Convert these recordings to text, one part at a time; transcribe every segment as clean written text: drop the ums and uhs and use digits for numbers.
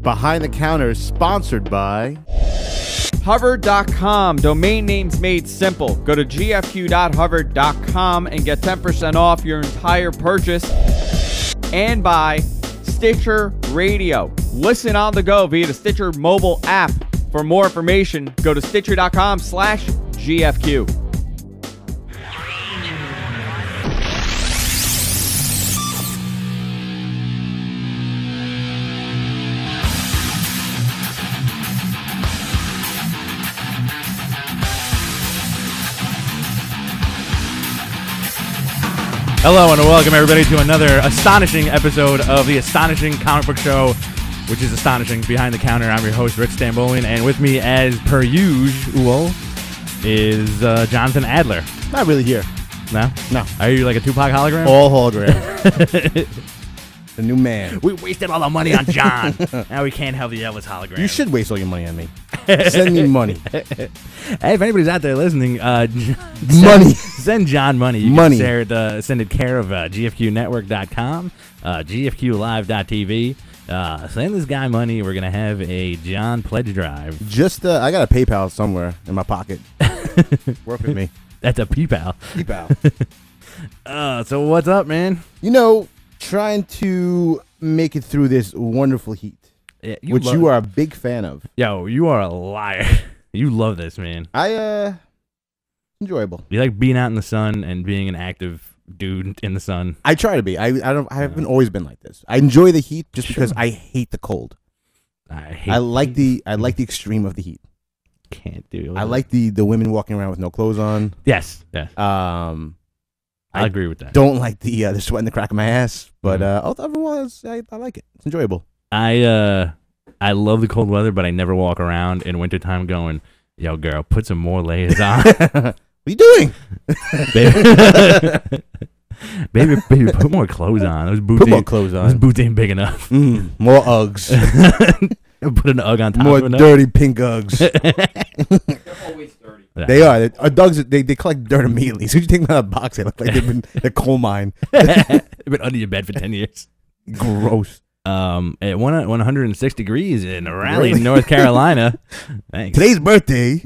Behind the Counter is sponsored by Hover.com. Domain names made simple. Go to gfq.hover.com and get 10% off your entire purchase. And by Stitcher Radio. Listen on the go via the Stitcher mobile app. For more information, go to stitcher.com/GFQ. Hello and welcome everybody to another astonishing episode of the Astonishing Comic Book Show, which is astonishing. Behind the Counter, I'm your host, Rich Stambolian, and with me, as per usual, is Jonathan Adler. Not really here. No? No. Are you like a Tupac hologram? All hologram. The new man. We wasted all the money on John. Now we can't have the Elvis hologram. You should waste all your money on me. Send me money. Hey, if anybody's out there listening, money. Send John money. You money. Can send it care of gfqnetwork.com, gfqlive.tv. Send this guy money. We're going to have a John pledge drive. Just, I got a PayPal somewhere in my pocket. Work with me. That's a PayPal. PayPal. So what's up, man? You know, trying to make it through this wonderful heat, which you are a big fan of. Yo, you are a liar. You love this, man. Enjoyable. You like being out in the sun and being an active dude in the sun. I try to be. I haven't always been like this. I enjoy the heat just because I hate the cold. I like the extreme of the heat. Can't do it. I like the women walking around with no clothes on. Yes. I agree with that. Don't like the sweat in the crack of my ass, but otherwise I like it. It's enjoyable. I love the cold weather, but I never walk around in wintertime going, yo, girl, put some more layers on. What are you doing? baby, put more clothes on. Those boots put more clothes on. Those boots ain't big enough. More Uggs. Put an Ugg on top more of it. More dirty pink Uggs. They're always dirty. They are. Dogs, they collect dirt immediately. So you take them out of the box, they look like they've been in a coal mine. They've been under your bed for 10 years. Gross. It went at 106 degrees in Raleigh, North Carolina. Thanks. Today's birthday,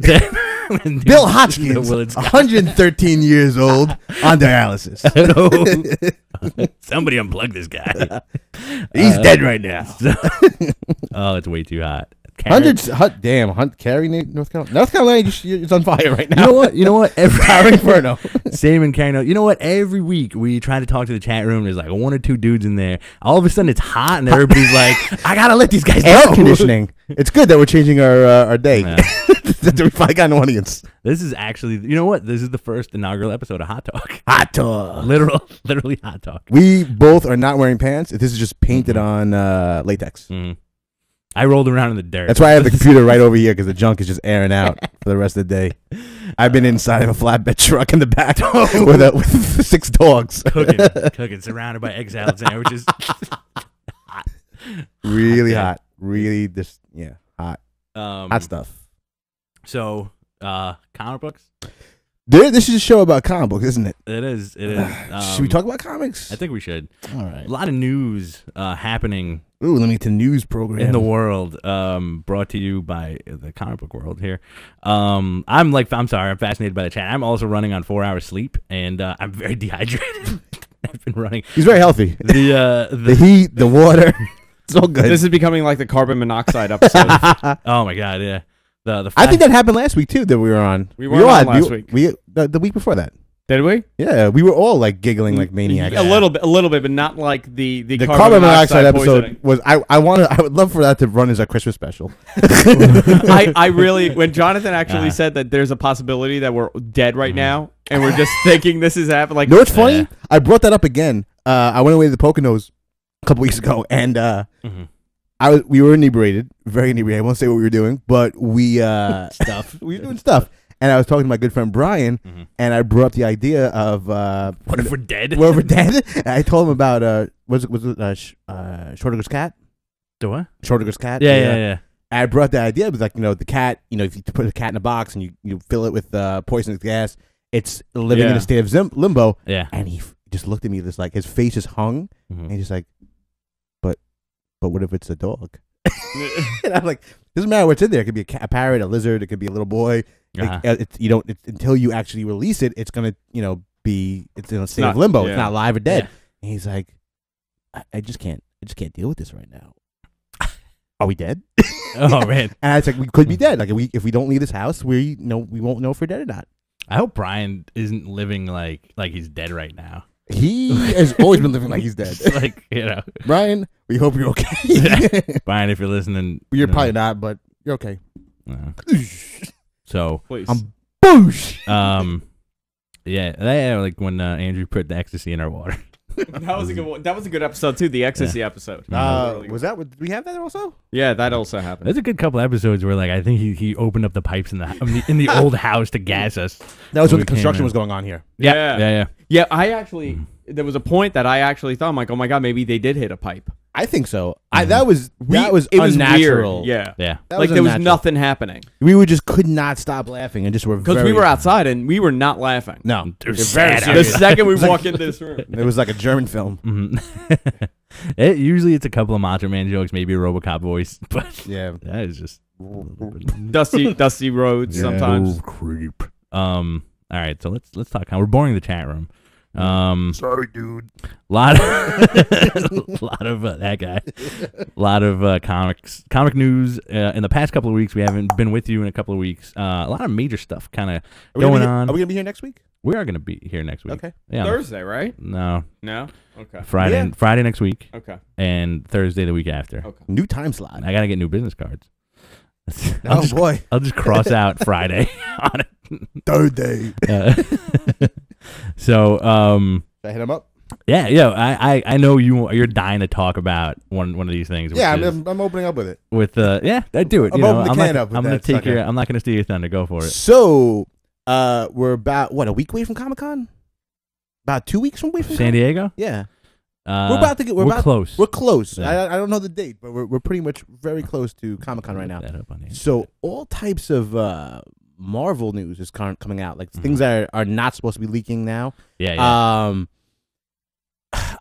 Bill Hotchkiss, 113 years old, on dialysis. Somebody unplug this guy. He's dead right now. Oh, it's way too hot. Cary, North Carolina. North Carolina is on fire right now. You know what? Fire Inferno. Same in Cary. You know what? Every week we try to talk to the chat room. There's like one or two dudes in there. All of a sudden it's hot, and everybody's like, "I gotta let these guys air know." conditioning. It's good that we're changing our day. That we finally got an audience. This is actually, you know what? This is the first inaugural episode of Hot Talk. Hot Talk. Literally Hot Talk. We both are not wearing pants. This is just painted on latex. Mm-hmm. I rolled around in the dirt. That's why I have the computer right over here, because the junk is just airing out for the rest of the day. I've been inside of a flatbed truck in the back with 6 dogs. Cooking, surrounded by egg salad sandwiches. Hot. Really hot. Really just, hot. Hot stuff. So, comic books? This is a show about comic books, isn't it? It is. Should we talk about comics? I think we should. All right. A lot of news happening. Ooh, let me get to news program. In the world, brought to you by the comic book world here. I'm fascinated by the chat. I'm also running on 4 hours sleep, and I'm very dehydrated. I've been running. He's very healthy. The heat, the water, it's all good. This is becoming like the carbon monoxide episode. Oh my god, yeah. I think that happened last week too. That we were on. We were on last week. The week before that. Did we? Yeah, we were all like giggling like maniacs. A little bit, but not like the carbon monoxide episode was. I would love for that to run as a Christmas special. I really, when Jonathan actually said that there's a possibility that we're dead right now, and we're just thinking this is happening. Like, you know what's funny? I brought that up again. I went away to the Poconos a couple weeks ago, and we were inebriated, very inebriated. I won't say what we were doing, but we were doing stuff. And I was talking to my good friend Brian, and I brought up the idea of what if we're dead? What if we're dead? And I told him about was it Schrodinger's cat? The what? Schrodinger's cat. Yeah. I brought that idea. It was like, the cat. If you put a cat in a box and you fill it with poisonous gas, it's living in a state of limbo. Yeah. And he just looked at me, just like his face just hung, and he's just like, but what if it's a dog? And I'm like, doesn't matter what's in there. It could be a parrot, a lizard. It could be a little boy. Like, until you actually release it, it's gonna, it's in a state of limbo. It's not live or dead. And he's like, I just can't deal with this right now. Are we dead? Oh man! And I was like, we could be dead. Like if we don't leave this house, we won't know if we're dead or not. I hope Brian isn't living like he's dead right now. He has always been living like he's dead. Like, Brian, we hope you're okay. Brian, if you're listening, you're probably not, but you're okay. So please. Boosh. Yeah, like when Andrew put the ecstasy in our water. That was a good one. That was a good episode too. The ecstasy episode. Was that? Did we have that also? Yeah, that also happened. There's a good couple episodes where, like, I think he opened up the pipes in the old house to gas us. That was when the construction was going on here. Yeah. I actually there was a point that I actually thought, I'm like, oh my god, maybe they did hit a pipe. I think so. That was it was unnatural. Weird. Yeah. Like there was nothing happening. We just could not stop laughing and just were because we were outside and we were not laughing. No, it was sad. The second we walk into this room, it was like a German film. Mm-hmm. Usually it's a couple of Macho Man jokes, maybe a RoboCop voice, but that is just dusty roads sometimes. Oh, creep. All right, so let's talk. We're boring the chat room. Sorry, dude. Lot of that guy. Lot of comic news in the past couple of weeks. We haven't been with you in a couple of weeks. A lot of major stuff kind of going on. Are we gonna be here next week? We are gonna be here next week. Okay. Yeah. Thursday, right? No. Okay. Friday next week. Okay. And Thursday the week after. Okay. New time slot. I gotta get new business cards. Boy. I'll just cross out Friday on it. Third day. So, should I hit him up? Yeah. I know you're dying to talk about one of these things. Yeah, I'm opening up with it. With I do it. I'm opening the can up. I'm not gonna steal your thunder. Go for it. So, we're about a week away from Comic-Con. About 2 weeks away from San Diego. Yeah. We're close. We're close. Yeah. I don't know the date, but we're pretty much very close to Comic-Con right now. That So all types of Marvel news is coming out, like things that are not supposed to be leaking now. Yeah.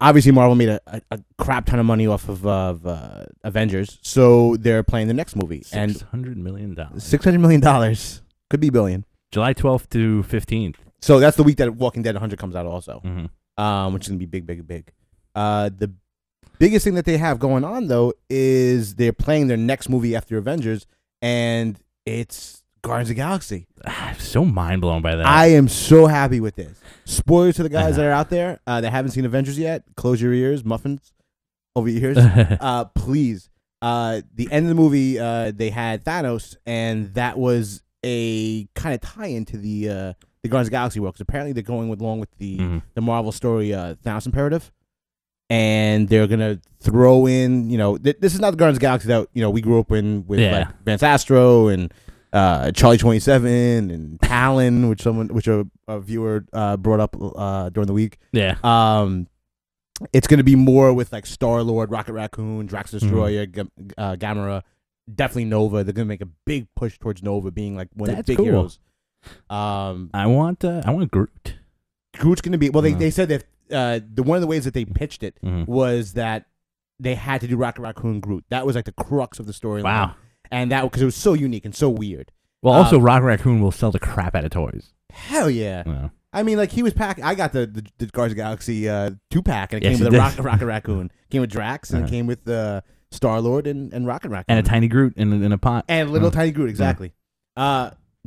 Obviously, Marvel made a crap ton of money off of Avengers, so they're playing the next movie. $600 million. $600 million. Could be billion. July 12th to 15th. So that's the week that Walking Dead 100 comes out also, Mm-hmm. which is going to be big. The biggest thing that they have going on, though, is they're playing their next movie after Avengers, and it's Guardians of the Galaxy. I'm so mind blown by that. I am so happy with this. Spoilers to the guys that are out there that haven't seen Avengers yet. Close your ears, muffins over your ears. Please. The end of the movie, they had Thanos, and that was a kind of tie-in to the Guardians of the Galaxy world, because apparently they're going along with the Marvel story Thanos Imperative. And they're gonna throw in, this is not the Guardians of the Galaxy that we grew up in with like Vance Astro and Charlie 27 and Talon, which a viewer brought up during the week. Yeah. It's gonna be more with like Star-Lord, Rocket Raccoon, Drax the Destroyer, Gamora, definitely Nova. They're gonna make a big push towards Nova being like one of the big heroes. I want Groot. Groot's gonna be they said that. One of the ways that they pitched it was that they had to do Rocket Raccoon Groot. That was like the crux of the story. Wow. And that because it was so unique and so weird. Well, also Rocket Raccoon will sell the crap out of toys. Hell yeah. Yeah. I mean, like he was packed. I got the Guardians of the Galaxy 2-pack, and it came with a Rocket Raccoon. It came with Drax, and it came with Star-Lord and Rocket Raccoon. And a tiny Groot in a pot. And little tiny Groot, exactly.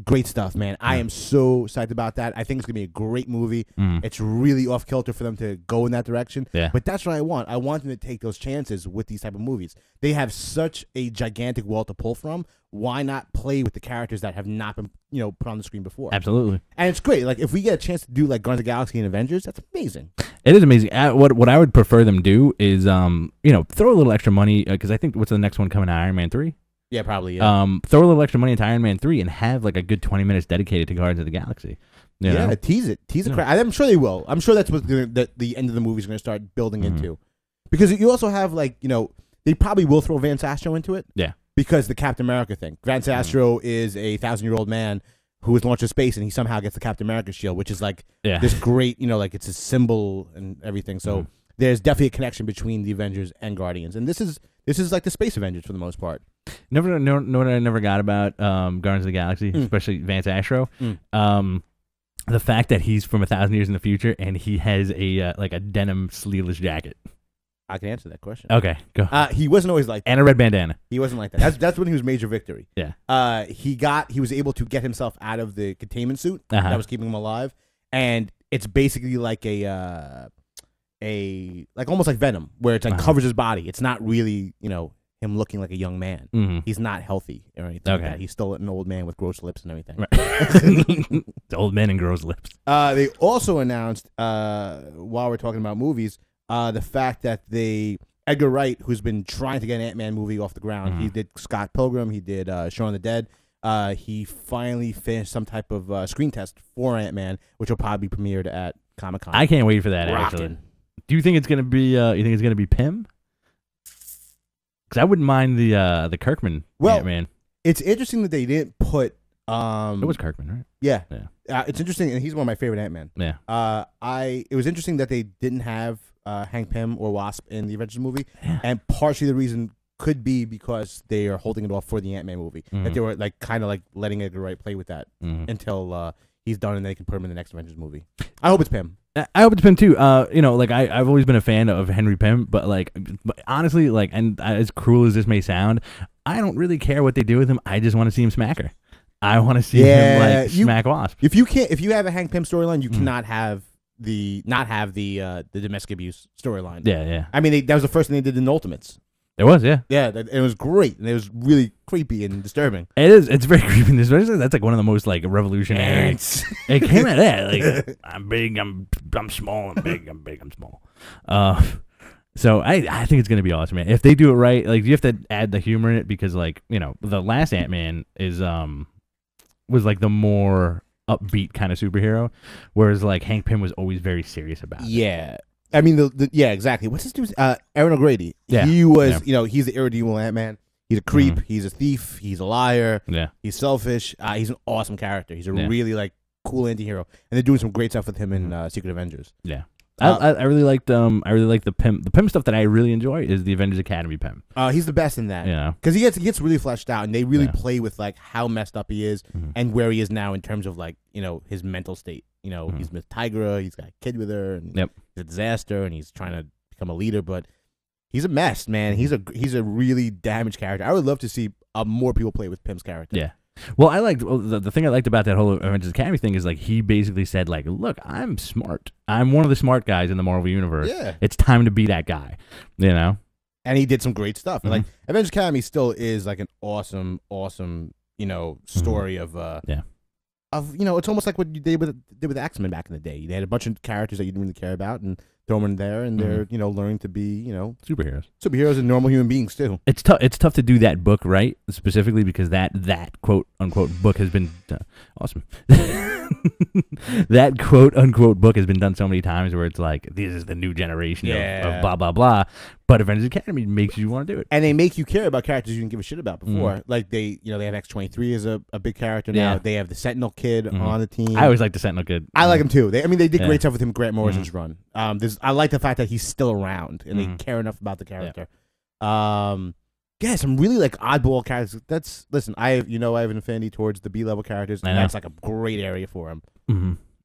Great stuff, man. I am so psyched about that. I think it's going to be a great movie. It's really off kilter for them to go in that direction. Yeah. But that's what I want. I want them to take those chances with these type of movies. They have such a gigantic wall to pull from. Why not play with the characters that have not been, put on the screen before? Absolutely. And it's great. Like, if we get a chance to do, like, Guardians of the Galaxy and Avengers, that's amazing. It is amazing. What I would prefer them do is, throw a little extra money, because I think what's the next one coming out, Iron Man 3? Yeah, probably. Yeah. Throw a little extra money into Iron Man 3 and have like a good 20 minutes dedicated to Guardians of the Galaxy. You know? Tease it. I'm sure they will. I'm sure that's what the end of the movie is going to start building into, because you also have they probably will throw Vance Astro into it. Yeah, because the Captain America thing. Vance Astro is a 1,000-year-old man who was launched to space, and he somehow gets the Captain America shield, which is like this great, like it's a symbol and everything. So there's definitely a connection between the Avengers and Guardians, and this is like the Space Avengers for the most part. Know what I never got about Guardians of the Galaxy, especially Vance Astro. The fact that he's from 1,000 years in the future and he has a like a denim sleeveless jacket. I can answer that question. Okay, go. He wasn't always like that. And a red bandana. He wasn't like that. That's when he was Major Victory. Yeah. He was able to get himself out of the containment suit that was keeping him alive, and it's basically like a like almost like Venom, where it's like covers his body. It's not really him looking like a young man. He's not healthy or anything. Okay. Like that. He's still an old man with gross lips and everything. Right. The old man and gross lips. They also announced while we're talking about movies. The fact that Edgar Wright, who's been trying to get an Ant-Man movie off the ground, he did Scott Pilgrim, he did Shaun of the Dead. He finally finished some type of screen test for Ant-Man, which will probably be premiered at Comic-Con. I can't wait for that. Actually, do you think it's gonna be? You think it's gonna be Pym? Because I wouldn't mind the Kirkman Ant-Man. It's interesting that they didn't put. It was Kirkman, right? Yeah. It's interesting, and he's one of my favorite Ant-Man. Yeah. It was interesting that they didn't have Hank Pym or Wasp in the Avengers movie, and partially the reason could be because they are holding it off for the Ant-Man movie. That they were like kind of like letting Edgar Wright play with that until he's done, and they can put him in the next Avengers movie. I hope it's Pym. I hope it's Pym too. Like I've always been a fan of Henry Pym, but honestly, and as cruel as this may sound, I don't really care what they do with him. I just want to see him smack her. I want to see him smack Wasp. If you have a Hank Pym storyline, you cannot have the domestic abuse storyline. Yeah. I mean, that was the first thing they did in Ultimates. It was, yeah. Yeah, it was great, and it was really creepy and disturbing. It is. It's very creepy. That's like one of the most revolutionary. It came out of that. I'm big. I'm small. I'm big. I'm big. I'm small. So I think it's gonna be awesome, man. If they do it right, you have to add the humor in it because the last Ant-Man was the more upbeat kind of superhero, whereas Hank Pym was always very serious about it. Yeah. I mean, exactly. What's his name? Aaron O'Grady. Yeah. He was, he's the irredeemable Ant-Man. He's a creep. He's a thief. He's a liar. Yeah. He's selfish. He's an awesome character. He's a really cool anti-hero. And they're doing some great stuff with him in Secret Avengers. Yeah. I really liked the Pym. The Pym stuff that I really enjoy is the Avengers Academy Pym. He's the best in that. Yeah. Because he gets really fleshed out, and they really play with how messed up he is and where he is now in terms of his mental state. He's with Tigra. He's got a kid with her, and he's a disaster, and he's trying to become a leader, but he's a mess, man. He's a really damaged character. I would love to see more people play with Pym's character. Yeah. Well, the thing I liked about that whole Avengers Academy thing is he basically said look, I'm smart. I'm one of the smart guys in the Marvel universe. Yeah. It's time to be that guy. And he did some great stuff. And Avengers Academy still is an awesome story of it's almost like what you did with X-Men back in the day. They had a bunch of characters that you didn't really care about and throw them in there, and they're learning to be superheroes and normal human beings too. It's tough to do that book right, specifically because that quote unquote book has been awesome. That quote unquote book has been done so many times where it's this is the new generation of blah blah blah. But Avengers Academy makes you want to do it, and they make you care about characters you didn't give a shit about before. They have X-23 as a big character now. They have the Sentinel Kid on the team. I always like the Sentinel Kid. I like him too. They did great stuff with him. Grant Morrison's run. I like the fact that he's still around and they care enough about the character. Some really oddball characters. I have an affinity towards the B-level characters, and that's a great area for him.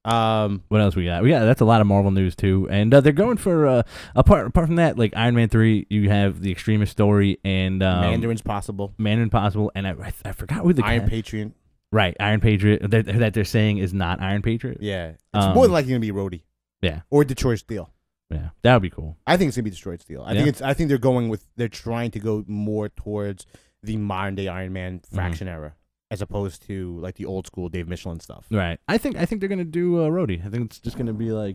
What else we got? That's a lot of Marvel news too, and they're going for apart from that, Iron Man 3. You have the Extremist story and Mandarin's possible, and I forgot who the Iron Patriot. Right, Iron Patriot that they're saying is not Iron Patriot. Yeah, it's more than likely gonna be Rhodey. Yeah, or Detroit Steel. Yeah, that would be cool. I think it's gonna be Detroit Steel. I think they're trying to go more towards the modern day Iron Man Fraction era, as opposed to the old school Dave Michelin stuff. Right. I think they're gonna do Rhodey. I think it's just gonna be I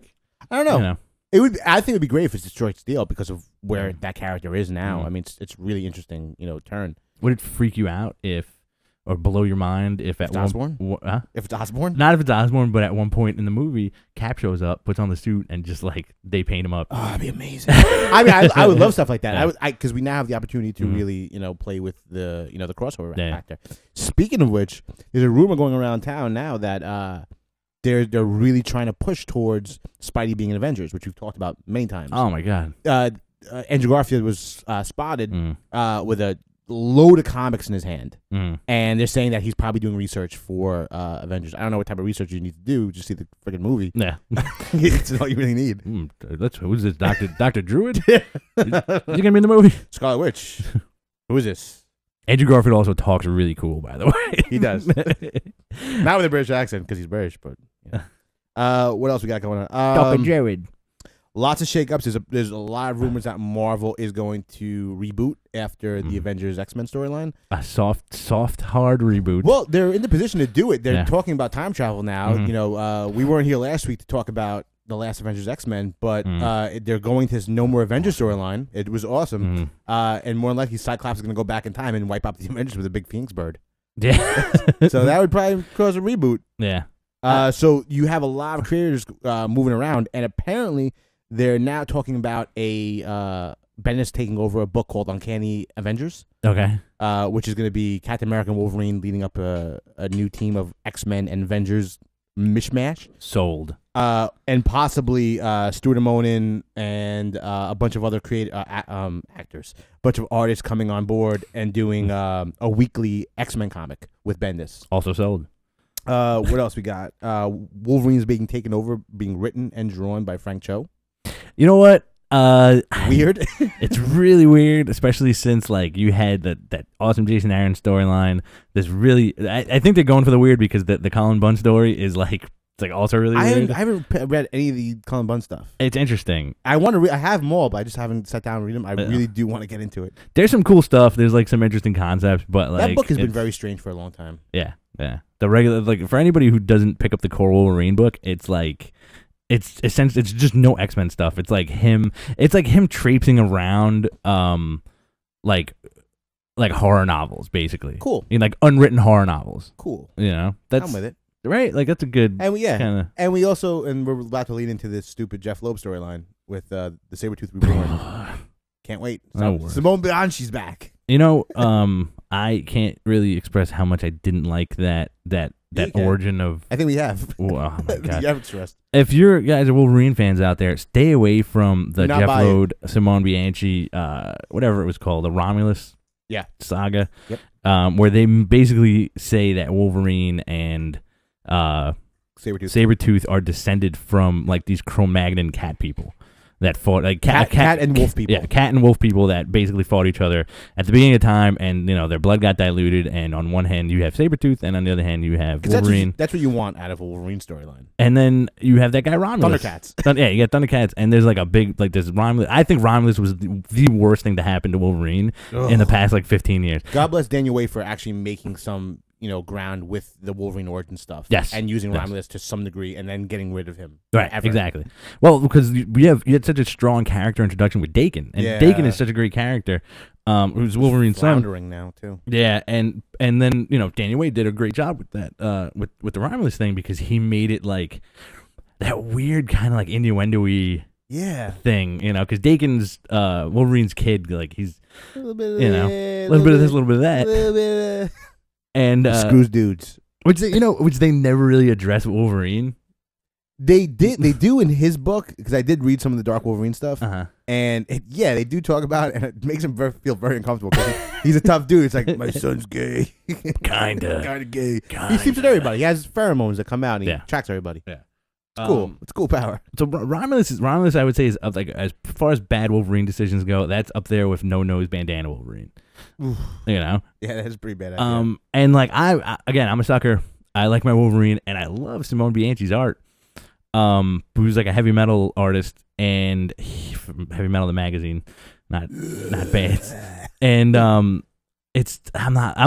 don't know. It would. I think it would be great if it's Detroit Steel because of where that character is now. I mean, it's really interesting. Turn. Would it freak you out or blow your mind if at Osborn? If it's Osborn? Not if it's Osborn, but at one point in the movie, Cap shows up, puts on the suit, and just they paint him up. Oh, that'd be amazing. I would love stuff like that. Because we now have the opportunity to really, play with the crossover factor. Speaking of which, there's a rumor going around town now that they're really trying to push towards Spidey being an Avengers, which we've talked about many times. Oh my god. Andrew Garfield was spotted with a load of comics in his hand, and they're saying that he's probably doing research for Avengers. I don't know what type of research you need to do. Just see the freaking movie. Yeah, it's all you really need. Who's this? Doctor Druid? Is he gonna be in the movie? Scarlet Witch. Who is this? Andrew Garfield also talks really cool, by the way. He does. Not with a British accent because he's British, but what else we got going on? Dr. Jared. Lots of shakeups. There's a lot of rumors that Marvel is going to reboot after the Avengers X-Men storyline. A soft, hard reboot. Well, they're in the position to do it. They're talking about time travel now. You know, we weren't here last week to talk about the last Avengers X-Men, but they're going to this No More Avengers storyline. It was awesome. And more than likely, Cyclops is going to go back in time and wipe out the Avengers with a big Phoenix bird. Yeah. So that would probably cause a reboot. Yeah. So you have a lot of creators moving around, and apparently they're now talking about a Bendis taking over a book called Uncanny Avengers. Okay. Which is going to be Captain America and Wolverine leading up a new team of X-Men and Avengers mishmash. Sold. And possibly Stuart Immonen and a bunch of other actors, a bunch of artists coming on board and doing a weekly X-Men comic with Bendis. Also sold. What else we got? Wolverine's being taken over, being written and drawn by Frank Cho. You know what? Weird. It's really weird, especially since like you had that awesome Jason Aaron storyline. This really, I think they're going for the weird because the Colin Bunn story is like it's like also really weird. I haven't read any of the Colin Bunn stuff. It's interesting. I want to. I have them all, but I just haven't sat down and read them. I really do want to get into it. There's some cool stuff. There's like some interesting concepts, but like that book has been very strange for a long time. Yeah. The regular like for anybody who doesn't pick up the core Wolverine book, it's like. It's essentially it's just no X-Men stuff. It's like him traipsing around like horror novels basically. Cool. Like unwritten horror novels. Cool. You know, that's I'm with it. Right? Like that's a good kinda... And we also we're about to lead into this stupid Jeff Loeb storyline with the Sabretooth Reborn. Can't wait. Simone Bianchy's back. You know, I can't really express how much I didn't like that origin of. I think we have. Oh my god! You haven't stressed. If you're guys are Wolverine fans out there, stay away from the Jeff Loeb, Simone Bianchi, whatever it was called, the Romulus saga. Yep. Where they basically say that Wolverine and Sabretooth are descended from like these Cro-Magnon cat people. That fought like cat and wolf people. Yeah, cat and wolf people that basically fought each other at the beginning of time, and you know their blood got diluted. And on one hand you have Sabretooth, and on the other hand you have Wolverine. That's what you want out of a Wolverine storyline. And then you have that guy Romulus. Thundercats. Yeah, you got Thundercats, and there's like a big like this Romulus. I think Romulus was the worst thing to happen to Wolverine in the past like 15 years. God bless Daniel Way for actually making some ground with the Wolverine origin stuff. Yes. And using Romulus to some degree and then getting rid of him. Right, exactly. Well, because you had such a strong character introduction with Daken. And Daken is such a great character. Who's Wolverine's son. Floundering now, too. Yeah, and then, Daniel Way did a great job with that, with the Romulus thing because he made it like that weird kind of like innuendo-y thing, because Daken's Wolverine's kid, like he's, a little bit of this, a little bit of that. And screws dudes, which they never really address Wolverine. They do in his book because I did read some of the Dark Wolverine stuff, and they do talk about it, and it makes him feel very uncomfortable because he's a tough dude. It's like my son's gay, kinda gay. He sleeps with everybody. He has pheromones that come out, and he tracks everybody. Yeah, it's cool. It's cool power. So Romulus, I would say is like as far as bad Wolverine decisions go, that's up there with no nose bandana Wolverine. Oof. Yeah, that's a pretty bad idea. And like I'm a sucker. I like my Wolverine, and I love Simone Bianchi's art. Who's like a heavy metal artist and Heavy Metal the magazine, not bands. And I'm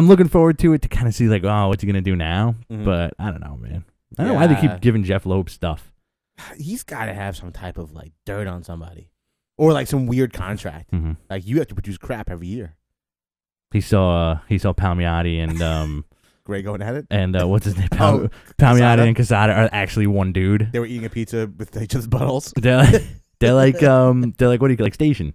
looking forward to it to kind of see like, oh, what's he gonna do now? But I don't know, man. I don't know why they keep giving Jeff Loeb stuff. He's got to have some type of like dirt on somebody, or like some weird contract. Like you have to produce crap every year. He saw Palmiotti and Gray going at it, and what's his name? Palmiotti and Quesada are actually one dude. They were eating a pizza with each other's buttholes. They're like what do you like Station?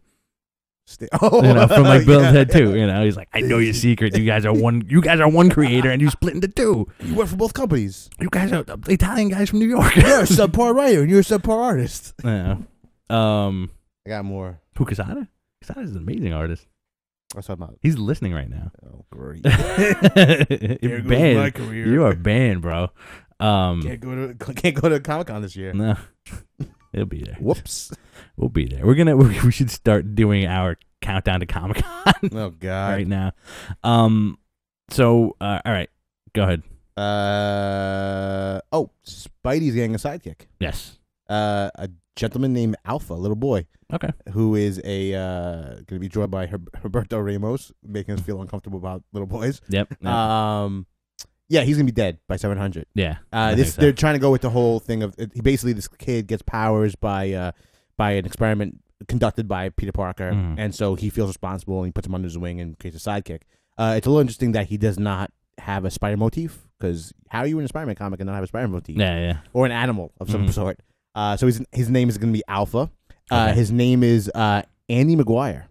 From like Bill and Ted 2. He's like, I know your secret. You guys are one creator, and you split into two. You work for both companies. You guys are Italian guys from New York. You're a subpar writer, and you're a subpar artist. Yeah. I got more. Who, Quesada? Quesada's an amazing artist. That's what I'm about. He's listening right now. Oh, great. You're banned. My career. You are banned, bro. Can't go to Comic-Con this year. No. He'll be there. Whoops. We'll be there. We should start doing our countdown to Comic-Con. Oh God. Right now. So all right. Go ahead. Spidey's getting a sidekick. Yes. A gentleman named Alpha, a little boy. Okay. Who is going to be joined by Roberto Ramos, making us feel uncomfortable about little boys. Yep. Yeah, he's gonna be dead by 700. Yeah. They're trying to go with the whole thing of basically this kid gets powers by an experiment conducted by Peter Parker, and so he feels responsible and he puts him under his wing and creates a sidekick. It's a little interesting that he does not have a spider motif, because how are you in a Spider-Man comic and not have a spider motif? Yeah. Or an animal of some sort. So his name is gonna be Alpha. Okay. His name is Andy Maguire.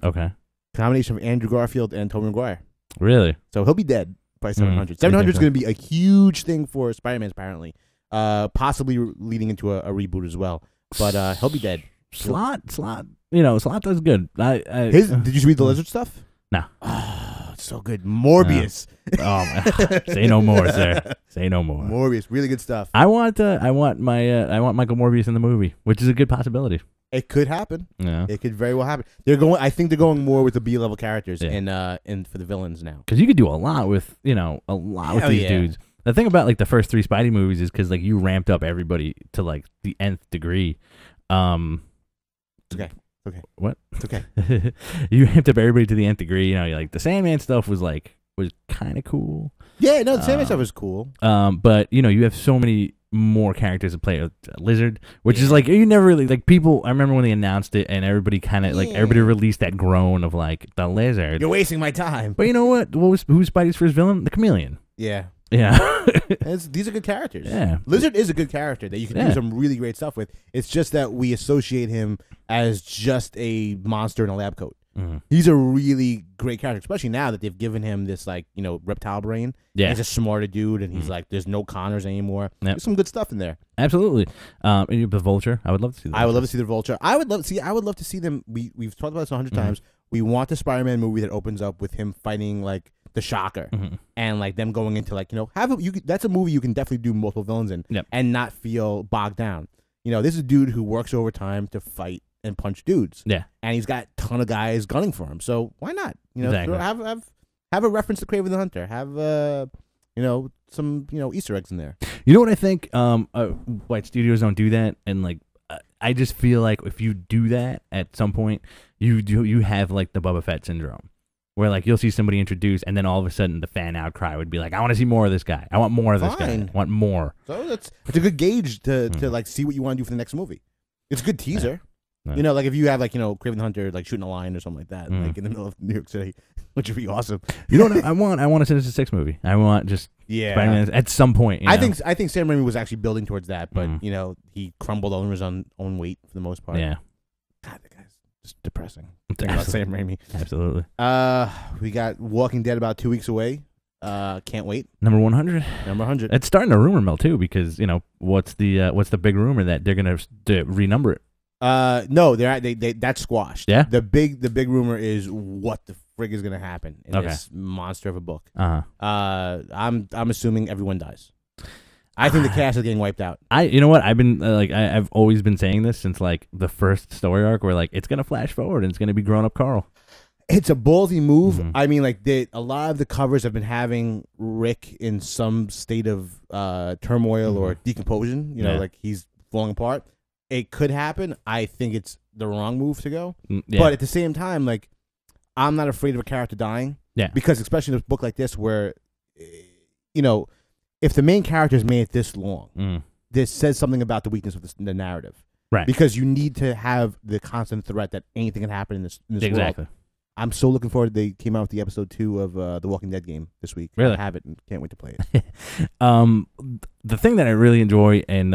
Okay. Combination of Andrew Garfield and Tobey Maguire. Really? So he'll be dead by 700. 700 is going to be a huge thing for Spider-Man, apparently. Possibly leading into a reboot as well. But he'll be dead. Slott. Slott does good. Did you read the Lizard stuff? No. Oh, it's so good. Morbius. Say no more, sir. Say no more. Morbius, really good stuff. I want Michael Morbius in the movie, which is a good possibility. It could happen. Yeah. It could very well happen. I think they're going more with the B-level characters and for the villains now. Because you could do a lot with these dudes. The thing about like the first 3 Spidey movies is because like you ramped up everybody to like the nth degree. Okay. What? It's okay. You ramped up everybody to the nth degree. Like the Sandman stuff was kind of cool. Yeah, no, the Sandman stuff was cool. But you have so many more characters to play a Lizard, which is like you never really like people. I remember when they announced it and everybody kind of everybody released that groan of like the Lizard. You're wasting my time. But you know what? Who's Spidey's first villain? The Chameleon. Yeah. These are good characters. Yeah. Lizard is a good character that you can do some really great stuff with. It's just that we associate him as just a monster in a lab coat. He's a really great character, especially now that they've given him this reptile brain. Yeah, he's a smarter dude, and he's like, there's no Connors anymore. Yep. There's some good stuff in there. Absolutely. The Vulture, I would love to see. I would love to see the Vulture. I would love to see them. We've talked about this 100 times. We want the Spider-Man movie that opens up with him fighting like the Shocker, and like them going into that's a movie you can definitely do multiple villains in, and not feel bogged down. This is a dude who works overtime to fight and punch dudes. Yeah. And he's got a ton of guys gunning for him. So why not? Exactly. Have a reference to Kraven the Hunter. Have some Easter eggs in there. You know what I think? White studios don't do that, and I just feel like if you do that at some point, you have like the Boba Fett syndrome, where like you'll see somebody introduced, and then all of a sudden the fan outcry would be like, I want to see more of this guy. I want more of this guy. I want more. So it's a good gauge to like see what you want to do for the next movie. It's a good teaser. Yeah. Like if you have Kraven the Hunter shooting a lion or something like that, like in the middle of New York City, which would be awesome. You know what I want? I want a Sinister Six movie. I want just Spider-Man at some point. I think Sam Raimi was actually building towards that, but he crumbled under his own weight for the most part. Yeah. God, the guy's just depressing. Think about Sam Raimi. Absolutely. We got Walking Dead about 2 weeks away. Can't wait. Number 100. Number 100. It's starting a rumor mill too, because what's the big rumor that they're gonna renumber it? No, they that's squashed. Yeah. The big rumor is what the frig is gonna happen in this monster of a book. I'm assuming everyone dies. I think the cast is getting wiped out. You know what? I've been I've always been saying this since like the first story arc, where like it's gonna flash forward and it's gonna be grown up Carl. It's a ballsy move. I mean, like a lot of the covers have been having Rick in some state of turmoil or decomposition. Like he's falling apart. It could happen. I think it's the wrong move to go. Yeah. But at the same time, like, I'm not afraid of a character dying. Yeah. Because especially in a book like this where, if the main character is made it this long, this says something about the weakness of the narrative. Right. Because you need to have the constant threat that anything can happen in this exactly. world. I'm so looking forward. They came out with the episode 2 of The Walking Dead game this week. Really? I have it and can't wait to play it. The thing that I really enjoy and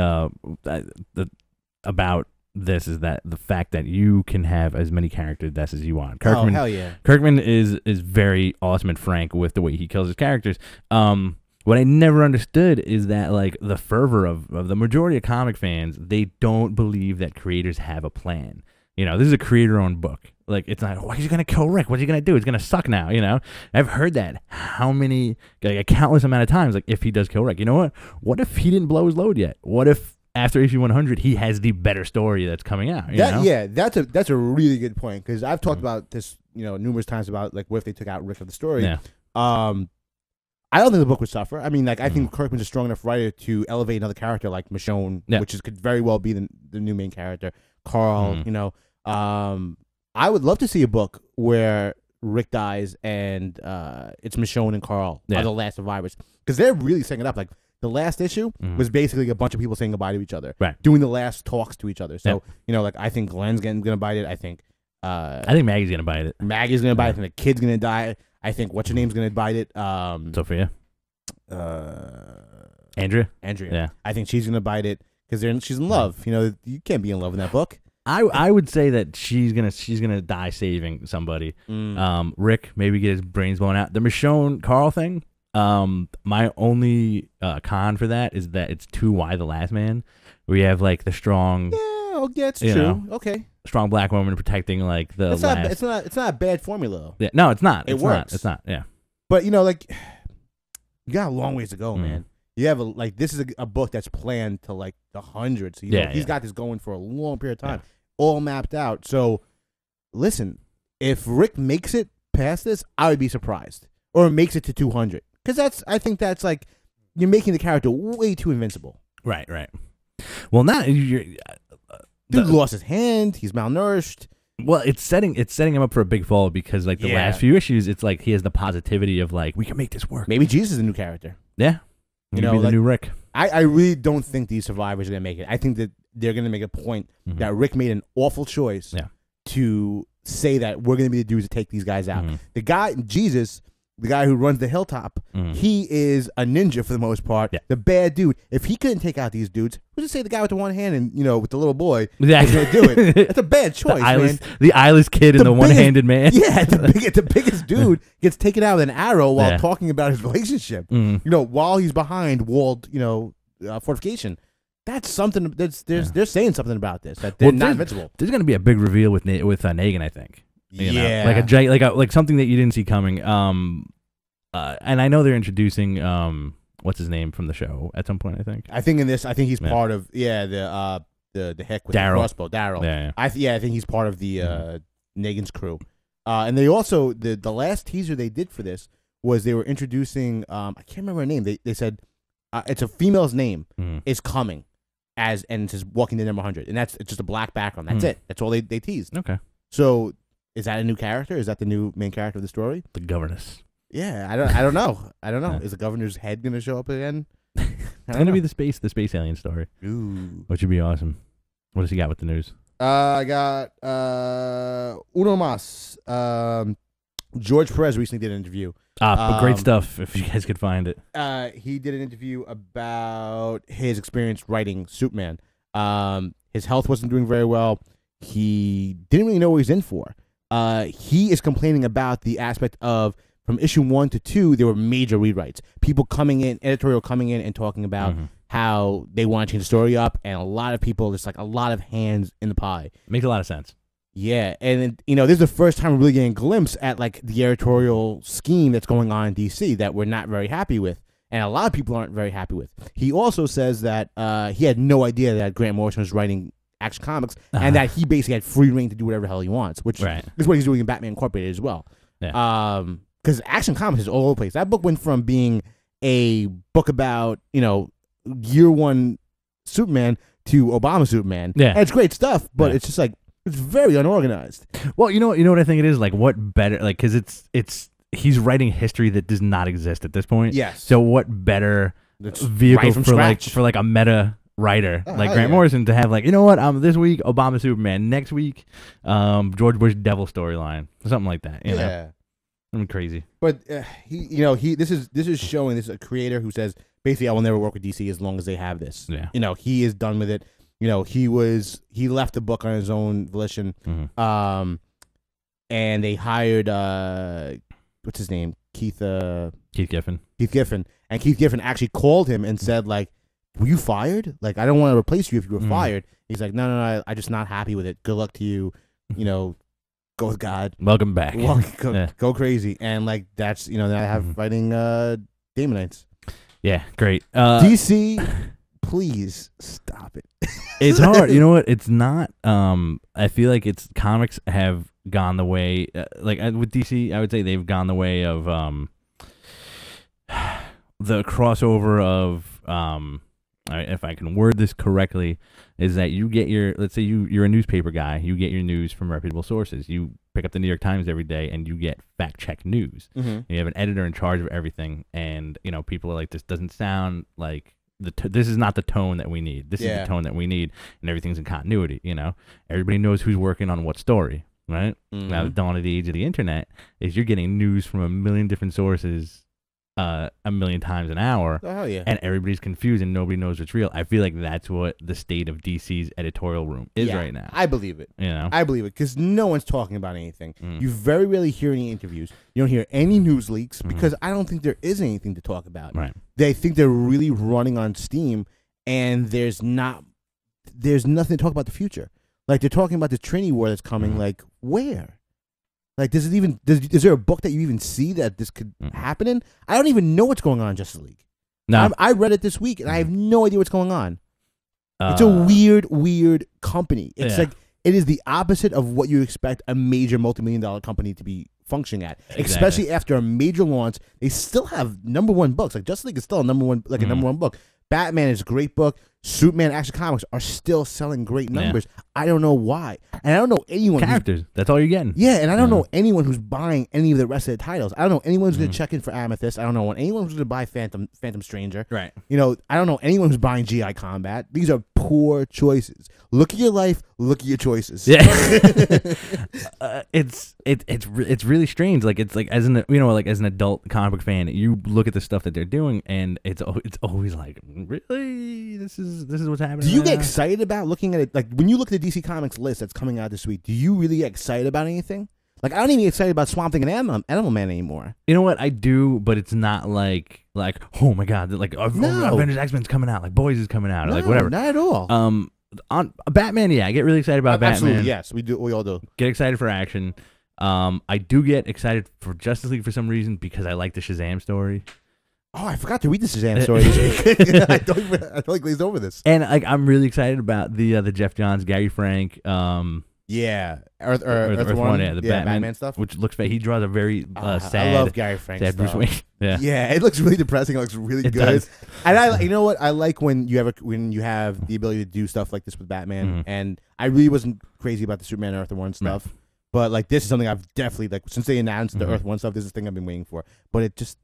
about this is that the fact that you can have as many character deaths as you want. Oh, hell yeah. Kirkman is very awesome and frank with the way he kills his characters. What I never understood is that like the fervor of the majority of comic fans, they don't believe that creators have a plan. You know, this is a creator-owned book. Like, it's not, why is he going to kill Rick? What's he going to do? He's going to suck now, you know? I've heard that a countless amount of times, like, if he does kill Rick. You know what? What if he didn't blow his load yet? What if after issue 100, he has the better story that's coming out, you know? Yeah, that's a really good point, because I've talked about this, you know, numerous times about, like, what if they took out Rick of the story. Yeah. I don't think the book would suffer. I mean, like, I think Kirkman's a strong enough writer to elevate another character like Michonne, which could very well be the new main character. Carl, you know. I would love to see a book where Rick dies and it's Michonne and Carl are the last survivors, because they're really setting it up. Like, the last issue was basically a bunch of people saying goodbye to each other, doing the last talks to each other. So you know, like, I think Glenn's gonna bite it. I think Maggie's gonna bite it. Maggie's gonna bite it. I think the kid's gonna die. I think what's her name's gonna bite it. Sophia. Andrea. Yeah. I think she's gonna bite it because she's in love. You know, you can't be in love in that book. I would say that she's gonna die saving somebody. Rick maybe get his brains blown out. The Michonne Carl thing. My only con for that is that it's too why the last man. We have like the strong. Yeah, it's true. Okay. Strong black woman protecting like the. It's not a bad formula though. Yeah, no, it's not. It works. It's not. Yeah. But you know, like, you got a long ways to go, man. You have this is a book that's planned to like the hundreds. So he's got this going for a long period of time, all mapped out. So, listen, if Rick makes it past this, I would be surprised, or makes it to 200, because I think that's like you're making the character way too invincible. Right. Well, now dude lost his hand. He's malnourished. Well, it's setting him up for a big fall, because like the last few issues, it's like he has the positivity of like, we can make this work. Maybe Jesus is a new character. Yeah. You know, be the like, new Rick. I really don't think these survivors are going to make it. I think that they're going to make a point that Rick made an awful choice to say that we're going to be the dudes to take these guys out. The guy, Jesus, the guy who runs the hilltop, he is a ninja for the most part. Yeah. The bad dude. If he couldn't take out these dudes, who's to say the guy with the one hand and, you know, with the little boy is going to do it? That's a bad choice, man. The eyeless kid and the one-handed man. Yeah, the biggest dude gets taken out with an arrow while talking about his relationship. You know, while he's behind walled, you know, fortification. That's something. They're saying something about this. That they're not invincible. There's going to be a big reveal with Negan, I think. You know? Like something that you didn't see coming. And I know they're introducing what's his name from the show at some point. I think in this, he's part of the heck with Daryl. the crossbow. Daryl. Yeah. I think he's part of the Negan's crew. And they also the last teaser they did for this was they were introducing I can't remember her name. They said it's a female's name is coming and it says walking the number 100, and it's just a black background. That's it. That's all they teased. Okay. So. Is that a new character? Is that the new main character of the story? The governess. Yeah, I don't know. Yeah. Is the governor's head gonna show up again? It's gonna be the space alien story. Ooh, which would be awesome. What does he got with the news? I got uno mas. George Perez recently did an interview. Great stuff. If you guys could find it. He did an interview about his experience writing Superman. His health wasn't doing very well. He didn't really know what he was in for. He is complaining about the aspect of from issue 1 to 2, there were major rewrites. People editorial coming in and talking about how they want to change the story up, and a lot of people, there's like a lot of hands in the pie. Makes a lot of sense. Yeah, and you know, this is the first time we're really getting a glimpse at like the editorial scheme that's going on in DC that we're not very happy with, and a lot of people aren't very happy with. He also says that he had no idea that Grant Morrison was writing Action Comics, and that he basically had free reign to do whatever the hell he wants, which is what he's doing in Batman Incorporated as well. Yeah. Because Action Comics is all over the place. That book went from being a book about, you know, year one Superman to Obama Superman. Yeah. And it's great stuff, but it's just like, it's very unorganized. Well, you know what I think it is? Like, what better, like, because it's he's writing history that does not exist at this point. Yes. So what better vehicle for like a meta writer like Grant Morrison to have, like, you know what, this week Obama Superman, next week George Bush Devil storyline, something like that. You know? I mean, crazy. But this is showing, this is a creator who says basically I will never work with DC as long as they have this. Yeah. You know, he is done with it. he left the book on his own volition. Mm-hmm. And they hired what's his name, Keith Giffen. And Keith Giffen actually called him and said, like, were you fired? Like, I don't want to replace you if you were fired. He's like, no, I'm just not happy with it. Good luck to you. Go with God. Welcome back. Go crazy. And like that's now I have fighting Daemonites. Yeah, great. DC, please stop it. It's hard. You know what? It's not. I feel like comics have gone the way with DC. I would say they've gone the way of the crossover of if I can word this correctly, is that you get let's say you're a newspaper guy, you get your news from reputable sources. You pick up the New York Times every day and you get fact check news. Mm-hmm. You have an editor in charge of everything, and people are like, this doesn't sound like this is not the tone that we need. This is the tone that we need, and everything's in continuity. Everybody knows who's working on what story, right? Mm-hmm. Now the dawn of the age of the internet is you're getting news from a million different sources. A million times an hour, and everybody's confused and nobody knows what's real. I feel like that's what the state of DC's editorial room is right now. I believe it. I believe it because no one's talking about anything. You very rarely hear any interviews. You don't hear any news leaks because I don't think there is anything to talk about. Right. They think they're really running on steam, and there's nothing to talk about the future. Like they're talking about the Trinity War that's coming. Like where? Like, is there a book that you even see that this could happen in? I don't even know what's going on in Justice League. No. I read it this week, and I have no idea what's going on. It's a weird company. It's like, it is the opposite of what you expect a major multi-million-dollar company to be functioning at. Exactly. Especially after a major launch. They still have #1 books. Like, Justice League is still a number one book. Batman is a great book. Superman Action Comics are still selling great numbers. Yeah. I don't know why. And I don't know anyone. Characters. That's all you're getting. Yeah, and I don't know anyone who's buying any of the rest of the titles. I don't know anyone who's going to check in for Amethyst. I don't know anyone who's going to buy Phantom Stranger. Right. I don't know anyone who's buying GI Combat. These are poor choices. Look at your life. Look at your choices. Yeah. It's really strange. Like it's like as an adult comic book fan, you look at the stuff that they're doing, and it's always like, really, this is what's happening. Do you get excited about looking at it? Like when you look at the DC Comics list that's coming out this week, do you really get excited about anything? Like I don't even get excited about Swamp Thing and Animal Man anymore. You know what? I do, but it's not like oh my god, like Avengers X-Men's coming out, like Boys is coming out, or like whatever. Not at all. On Batman, I get really excited about Batman. Absolutely, yes, we do. We all do. Get excited for action. I do get excited for Justice League for some reason because I like the Shazam story. Oh, I forgot to read the Shazam story this week. I totally glazed over this. And I'm really excited about the Jeff Johns, Gary Frank. Earth One, the Batman stuff, which looks he draws a very sad. I love Gary Frank sad stuff. Bruce Wayne. Yeah, it looks really depressing. It looks really good. Does. And you know what? I like when you have the ability to do stuff like this with Batman. Mm-hmm. And I really wasn't crazy about the Superman Earth One stuff, but like this is something I've definitely since they announced the Earth One stuff. This is the thing I've been waiting for. But it's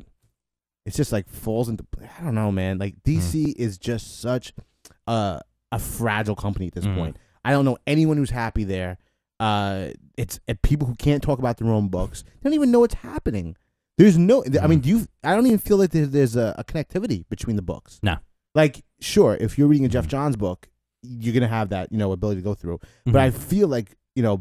just like falls into. I don't know, man. Like DC is just such a fragile company at this point. I don't know anyone who's happy there. It's people who can't talk about their own books. They don't even know what's happening. There's no. I mean, I don't even feel like there's a connectivity between the books. No. Like, sure, if you're reading a Jeff Johns book, you're gonna have that ability to go through. But I feel like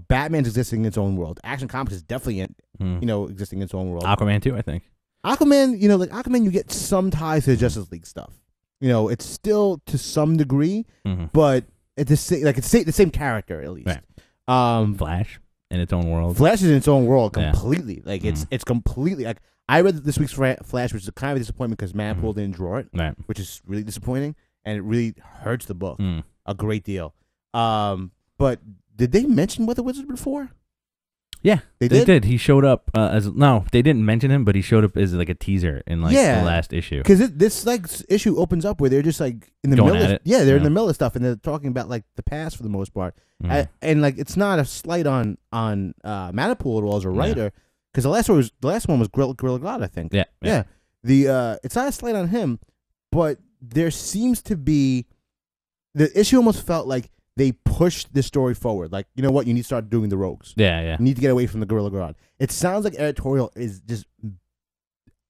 Batman's existing in its own world. Action Comics is definitely existing in its own world. Aquaman too, I think. Aquaman, Aquaman, you get some ties to the Justice League stuff. It's still to some degree, but it's the same character at least. Right. Flash in its own world. Flash is in its own world completely. Yeah. Like it's completely like I read this week's Flash, which is kind of a disappointment because Manapul didn't draw it, which is really disappointing, and it really hurts the book a great deal. But did they mention Weather Wizard before? Yeah, they did. He showed up they didn't mention him, but he showed up as like a teaser in the last issue. Because this issue opens up where they're just like in the middle. They're in the middle of stuff, and they're talking about like the past for the most part. And like it's not a slight on Manapul at all as a writer, because the last one was Gorilla God, I think. Yeah. It's not a slight on him, but there seems to be the issue almost felt like they pushed this story forward. Like, you know what? You need to start doing the rogues. Yeah. You need to get away from the Gorilla God. It sounds like editorial is just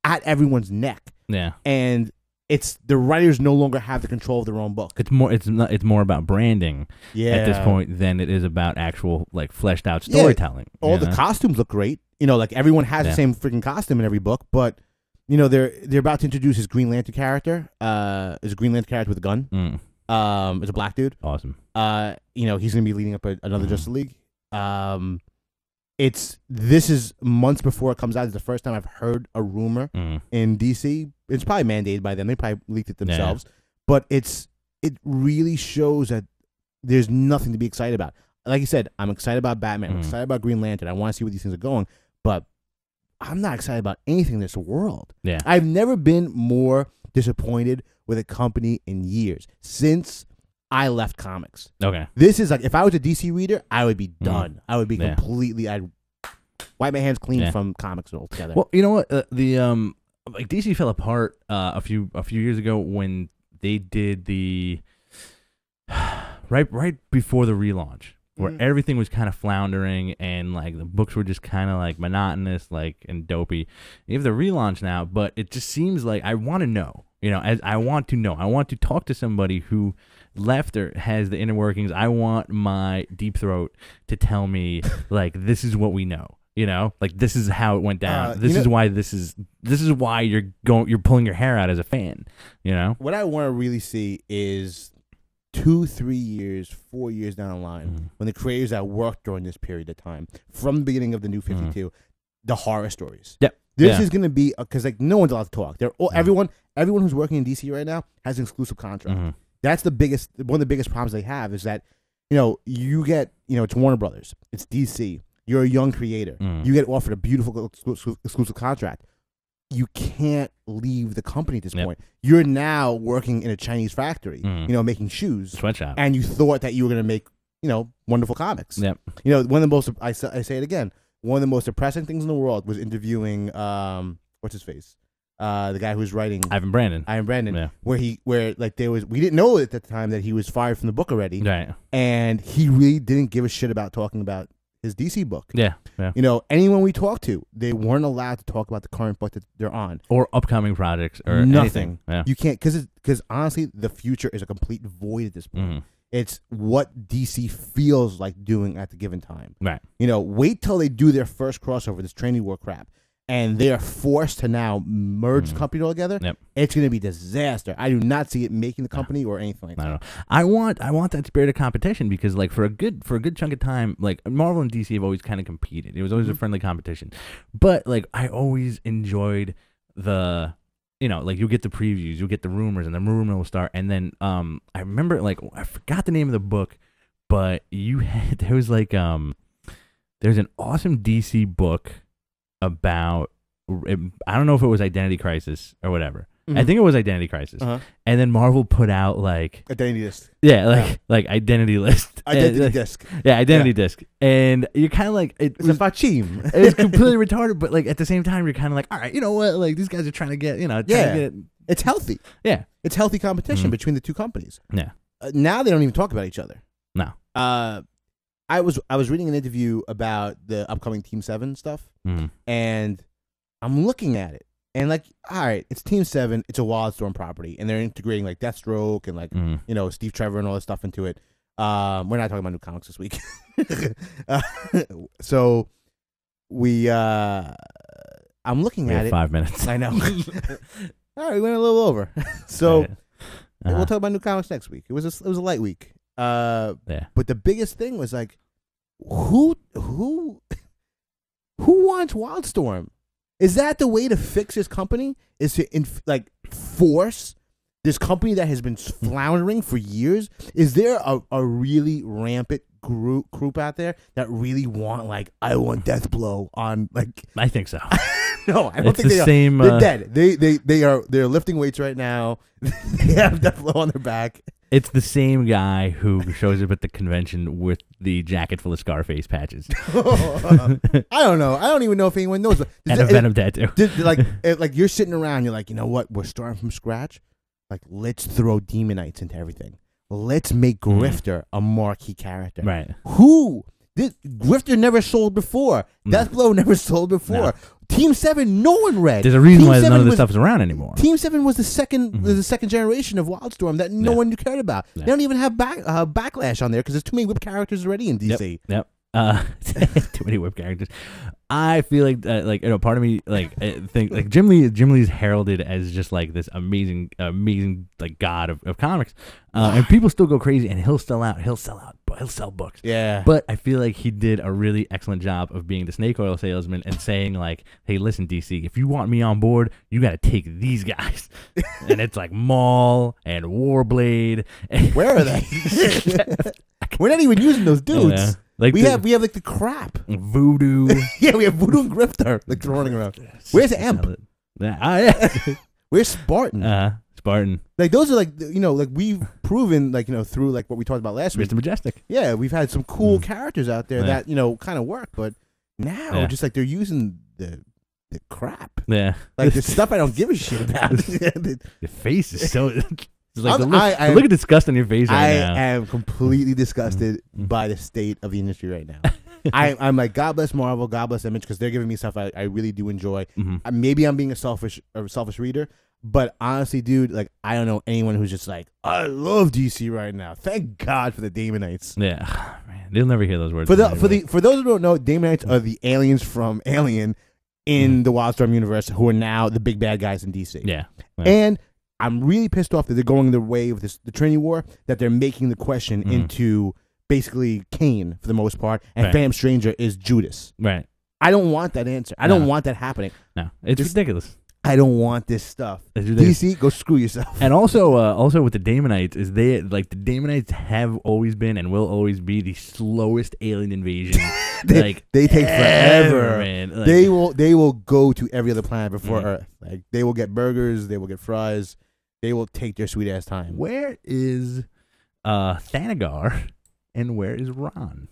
at everyone's neck. Yeah. And it's the writers no longer have the control of their own book. It's more about branding at this point than it is about actual like fleshed out storytelling. All the costumes look great. Like everyone has the same freaking costume in every book, but they're about to introduce his Green Lantern character. His Green Lantern character with a gun. It's a black dude. Awesome. He's gonna be leading up another Justice League. This is months before it comes out. It's the first time I've heard a rumor in DC. It's probably mandated by them. They probably leaked it themselves. But it really shows that there's nothing to be excited about. Like you said, I'm excited about Batman. I'm excited about Green Lantern. I want to see where these things are going. But I'm not excited about anything in this world. Yeah. I've never been more disappointed with a company in years since I left comics. Okay. This is like, if I was a DC reader, I would be done. I would be completely, I'd wipe my hands clean from comics altogether. Well, you know what? Like DC fell apart a few years ago when they did the right before the relaunch, where everything was kind of floundering and like the books were just kind of like monotonous, like and dopey. You have the relaunch now, but it just seems like I want to know. I want to talk to somebody who left or has the inner workings. I want my deep throat to tell me like this is what we know. Like this is how it went down. This is why you're pulling your hair out as a fan. What I want to really see is 2, 3 years, 4 years down the line, when the creators that worked during this period of time, from the beginning of the New 52, the horror stories. Yep. This is going to be because like no one's allowed to talk. Everyone who's working in DC right now has an exclusive contract. That's one of the biggest problems they have is that you get it's Warner Brothers, it's DC. You're a young creator. You get offered a beautiful exclusive contract. You can't leave the company at this point. You're now working in a Chinese factory, making shoes, sweatshop, and you thought that you were going to make wonderful comics. Yep. One of the most I say it again. One of the most depressing things in the world was interviewing what's his face, the guy who was writing Ivan Brandon. Yeah. Where we didn't know at the time that he was fired from the book already. Right. And he really didn't give a shit about talking about his DC book. Yeah. Anyone we talked to, they weren't allowed to talk about the current book that they're on or upcoming projects or nothing. Anything. Yeah. You can't because honestly, the future is a complete void at this point. It's what DC feels like doing at the given time. Right. Wait till they do their first crossover, this Training War crap, and they are forced to now merge the company all together. Yep. It's going to be disaster. I do not see it making the company or anything like that. I don't know. I want that spirit of competition because like for a good chunk of time, like Marvel and DC have always kind of competed. It was always a friendly competition, but like I always enjoyed the. Like you'll get the previews, you'll get the rumors, and the rumor will start. And then I remember, like, I forgot the name of the book, but there was an awesome DC book about, I don't know if it was Identity Crisis or whatever. I think it was Identity Crisis. And then Marvel put out like Identity Disc. Yeah, like Identity List. Identity Disc. Yeah, Identity Disc. And you're kind of like it's a fachim. It's completely retarded, but like at the same time you're kind of like, all right, you know what? Like these guys are trying to get, it's healthy. Yeah. It's healthy competition between the two companies. Yeah. Now they don't even talk about each other. No. I was reading an interview about the upcoming Team 7 stuff, and I'm looking at it. And like, all right, it's Team 7. It's a Wildstorm property, and they're integrating like Deathstroke and like Steve Trevor and all this stuff into it. We're not talking about new comics this week, so we. I'm looking at it. 5 minutes. I know. All right, we went a little over, so we'll talk about new comics next week. It was a light week. But the biggest thing was like, who wants Wildstorm? Is that the way to fix this company? Is to force this company that has been floundering for years? Is there a really rampant group out there that really want I want Deathblow on like? I think so. No, I don't think they are. Same, they're dead. They're lifting weights right now. They have Deathblow on their back. It's the same guy who shows up at the convention with the jacket full of Scarface patches. I don't know. I don't even know if anyone knows. And a Venom tattoo. Like you're sitting around, you're like, you know what? We're starting from scratch. Like, let's throw Demonites into everything. Let's make Grifter a marquee character. Right. Grifter never sold before. Deathblow never sold before. Team 7, no one read. There's a reason Team why 7 none of this was- stuff is around anymore. Team 7 was the second generation of Wildstorm that no one cared about. Yeah. They don't even have Backlash on there because there's too many whip characters already in DC. Yep. Too many whip characters. I feel like part of me think like Jim Lee's heralded as just like this amazing like god of comics, and people still go crazy, and he'll sell books. Yeah. But I feel like he did a really excellent job of being the snake oil salesman and saying like, hey, listen, DC, if you want me on board, you got to take these guys, and it's like Maul and Warblade. Where are they? We're not even using those dudes. Yeah. Like we have like the crap. Voodoo. Yeah, we have Voodoo and Grifter like running around. Where's Emp? Yeah. Where's Spartan? Spartan. Like those are like like we've proven like through like what we talked about last week. Mr. Majestic. Yeah, we've had some cool characters out there that kind of work, but now just like they're using the crap. Yeah. Like the stuff I don't give a shit about. Your face is so. It's like I look at disgust on your face right now. I am completely disgusted by the state of the industry right now. I'm like, God bless Marvel, God bless Image, because they're giving me stuff I really do enjoy. Maybe I'm being a selfish reader, but honestly, dude, like I don't know anyone who's just like, I love DC right now. Thank God for the Daemonites. Yeah, man, they'll never hear those words. For those who don't know, Daemonites are the aliens from Alien in the Wildstorm universe who are now the big bad guys in DC. Yeah. And I'm really pissed off that they're going the way of the Trinity War, that they're making the question into basically Cain for the most part, and Phantom Stranger is Judas. Right. I don't want that answer. I don't want that happening. No, it's ridiculous. I don't want this stuff. DC, go screw yourself. And also with the Daemonites is the Daemonites have always been and will always be the slowest alien invasion. they take forever. Man. Like, they will go to every other planet before Earth. Like they will get burgers, they will get fries. They will take their sweet ass time. Where is Thanagar and where is Ron?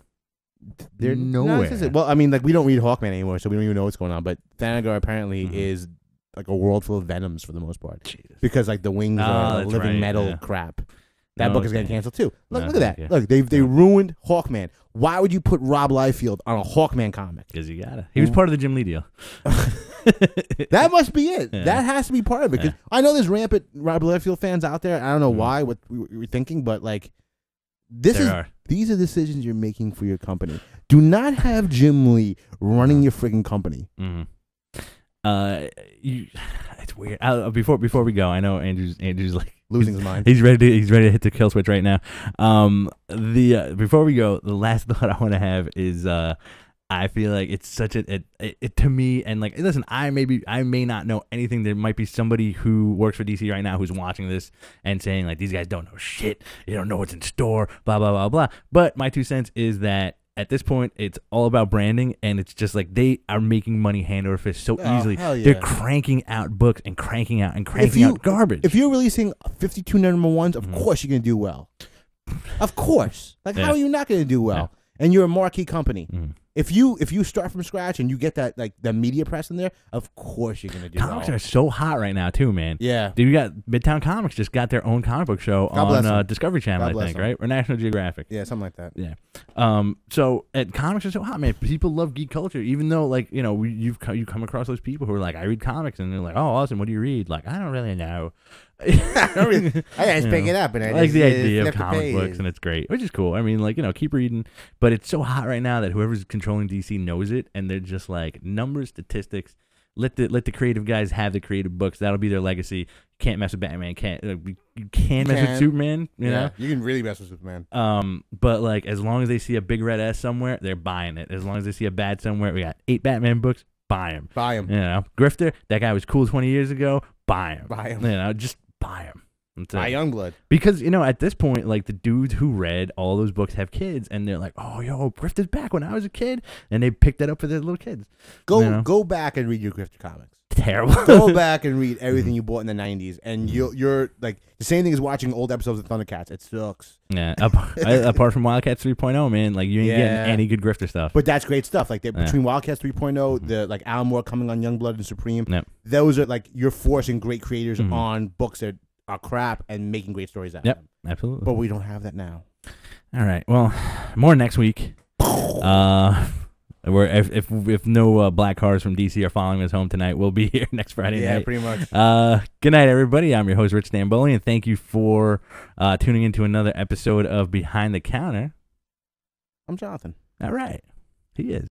They're nowhere. Well, I mean, like we don't read Hawkman anymore, so we don't even know what's going on. But Thanagar apparently is like a world full of venoms for the most part. Jesus. Because like the wings are living metal crap. That book is getting canceled too. Look at that. Yeah. Look, they ruined Hawkman. Why would you put Rob Liefeld on a Hawkman comic? Because you gotta. He was part of the Jim Lee deal. That must be it. Yeah. That has to be part of it. Cause I know there's rampant Rob Liefeld fans out there. I don't know why, what we were thinking, but like these are decisions you're making for your company. Do not have Jim Lee running your friggin' company. It's weird. Before we go, I know Andrew's like losing his mind. He's ready to hit the kill switch right now. Before we go, the last thought I want to have is I feel like it's such it to me, and like listen, I may not know anything. There might be somebody who works for DC right now who's watching this and saying like these guys don't know shit. They don't know what's in store. Blah blah blah blah. But my 2 cents is that at this point, it's all about branding, and it's just like they are making money hand over fist so easily. Yeah. They're cranking out books and cranking out garbage. If you're releasing 52 number ones, of course you're going to do well. Of course. Like, how are you not going to do well? And you're a marquee company. If you start from scratch and you get that like the media press in there, of course you're gonna do Comics well. are so hot right now too, man. Yeah. Dude, we got Midtown Comics just got their own comic book show on Discovery Channel, I think, right? Or National Geographic. Yeah, something like that. Yeah. So comics are so hot, man. People love geek culture, even though like you come across those people who are like, I read comics, and they're like, oh, awesome. What do you read? Like, I don't really know. I just pick it up and I like just, the idea of flip the comic page. books, and it's great, which is cool. I mean, like keep reading, but it's so hot right now that whoever's controlling DC knows it, and they're just like numbers, statistics. Let the creative guys have the creative books. That'll be their legacy. You can't mess with Batman. You can mess with Superman. You know, you can really mess with Superman. But like as long as they see a big red S somewhere, they're buying it. As long as they see a bad somewhere, we got 8 Batman books. Buy them. Buy them. You know, Grifter. That guy was cool 20 years ago. Buy him. Buy him. You know, just buy him. Buy Youngblood. Because, at this point, like, the dudes who read all those books have kids, and they're like, oh, yo, Grifter's back when I was a kid, and they picked that up for their little kids. Go back and read your Grifter comics. Terrible. Go back and read everything you bought in the 90s, and you're like, the same thing as watching old episodes of Thundercats. It sucks. Yeah, apart from Wildcats 3.0, man, like, you ain't getting any good Grifter stuff. But that's great stuff. Like, between Wildcats 3.0, the, like, Alan Moore coming on Youngblood and Supreme, those are, like, you're forcing great creators on books that are crap and making great stories out of them. Absolutely. But we don't have that now. All right. Well, more next week. Where if no black cars from DC are following us home tonight, we'll be here next Friday night. Yeah, pretty much. Good night, everybody. I'm your host, Rich Stambolian. Thank you for tuning into another episode of Behind the Counter. I'm Jonathan. All right. He is.